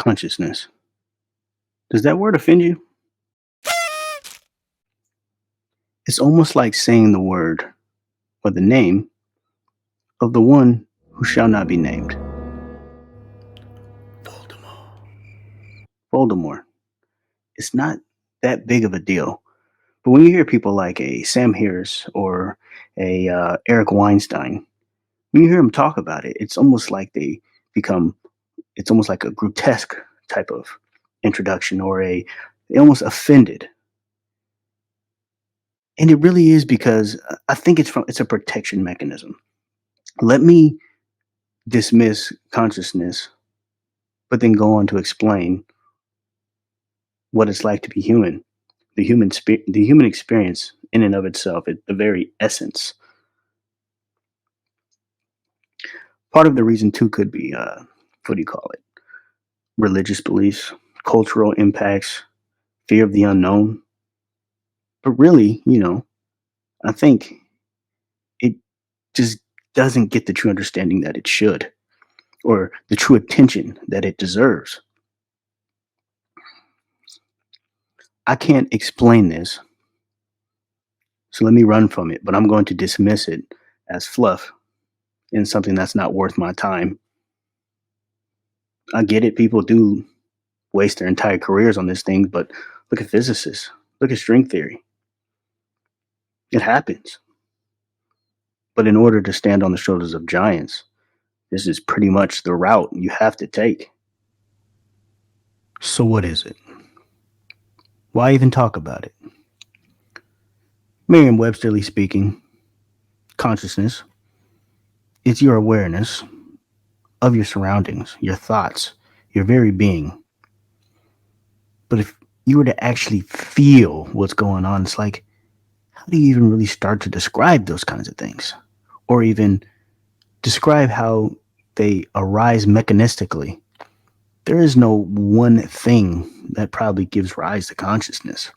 Consciousness. Does that word offend you? It's almost like saying the word or the name of the one who shall not be named. Voldemort. It's not that big of a deal. But when you hear people like a Sam Harris or a Eric Weinstein, when you hear them talk about it, it's almost like become, it's almost like a grotesque type of introduction they almost offended. And it really is because I think it's a protection mechanism. Let me dismiss consciousness, but then go on to explain what it's like to be human, the human experience in and of itself, at the very essence. Part of the reason too could be what do you call it? Religious beliefs, cultural impacts, fear of the unknown. But really, I think it just doesn't get the true understanding that it should, or the true attention that it deserves. I can't explain this, so let me run from it, but I'm going to dismiss it as fluff and something that's not worth my time. I get it, people do waste their entire careers on this thing, but look at physicists, look at string theory. It happens. But in order to stand on the shoulders of giants, this is pretty much the route you have to take. So, what is it? Why even talk about it? Merriam Websterly speaking, consciousness is your awareness of your surroundings, your thoughts, your very being. But if you were to actually feel what's going on, it's like, how do you even really start to describe those kinds of things? Or even describe how they arise mechanistically. There is no one thing that probably gives rise to consciousness.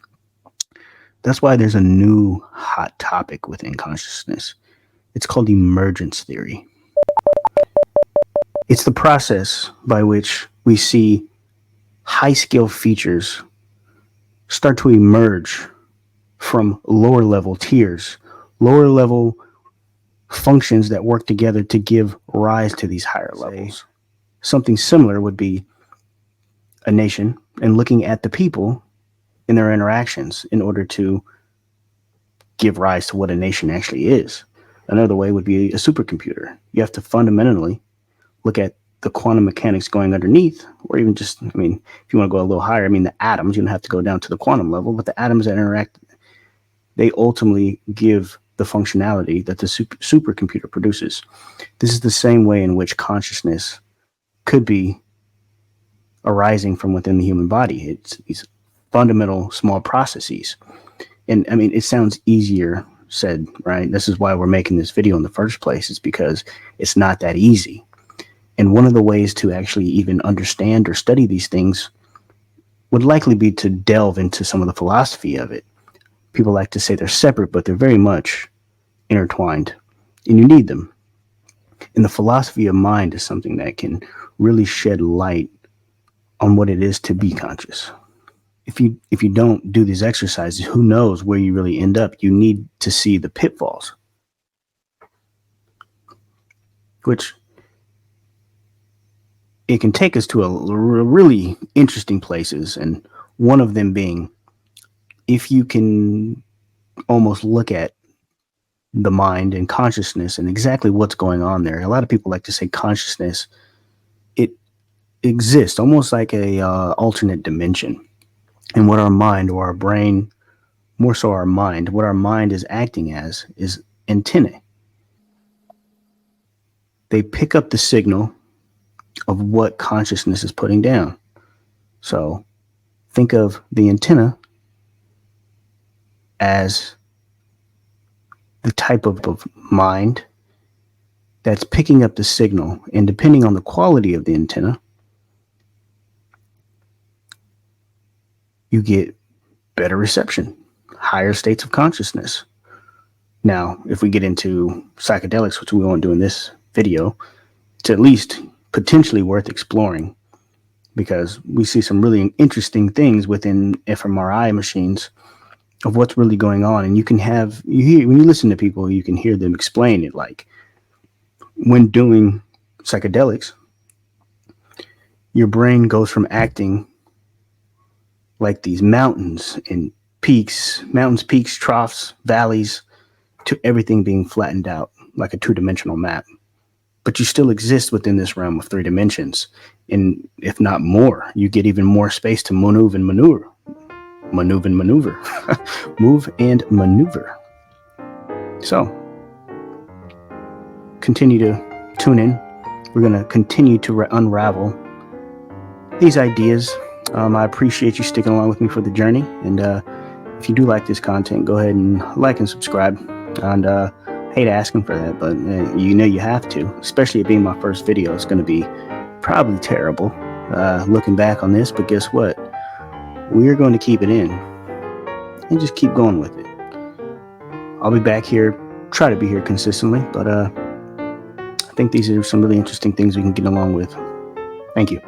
That's why there's a new hot topic within consciousness. It's called emergence theory. It's the process by which we see high-scale features start to emerge from lower level tiers, lower level functions that work together to give rise to these higher levels. Something similar would be a nation and looking at the people in their interactions in order to give rise to what a nation actually is. Another way would be a supercomputer. You have to fundamentally look at the quantum mechanics going underneath, or even just, if you want to go a little higher, the atoms, you don't have to go down to the quantum level, but the atoms that interact, they ultimately give the functionality that the supercomputer produces. This is the same way in which consciousness could be arising from within the human body. It's these fundamental small processes. And it sounds easier said, right? This is why we're making this video in the first place. It's because it's not that easy. And one of the ways to actually even understand or study these things would likely be to delve into some of the philosophy of it. People like to say they're separate, but they're very much intertwined, and you need them. And the philosophy of mind is something that can really shed light on what it is to be conscious. If you don't do these exercises, who knows where you really end up? You need to see the pitfalls, which it can take us to a really interesting places. And one of them being, if you can almost look at the mind and consciousness and exactly what's going on there. A lot of people like to say consciousness, it exists almost like a alternate dimension. And what our mind or our brain, more so our mind, what our mind is acting as is antennae. They pick up the signal of what consciousness is putting down. So think of the antenna as the type of mind that's picking up the signal, and depending on the quality of the antenna, you get better reception, higher states of consciousness. Now, if we get into psychedelics, which we won't do in this video, it's at least potentially worth exploring. because we see some really interesting things within fMRI machines of what's really going on. And you hear, when you listen to people, you can hear them explain it. Like when doing psychedelics, your brain goes from acting like these mountains, peaks, troughs, valleys, to everything being flattened out like a two-dimensional map. But you still exist within this realm of 3 dimensions. And if not more, you get even more space to maneuver and maneuver. Move and maneuver. So, continue to tune in. We're going to continue to unravel these ideas. I appreciate you sticking along with me for the journey. And if you do like this content, go ahead and like and subscribe. And hate asking for that, but you know you have to, especially it being my first video. It's going to be probably terrible looking back on this, but guess what? We're going to keep it in and just keep going with it. I'll be back here, try to be here consistently, but I think these are some really interesting things we can get along with. Thank you.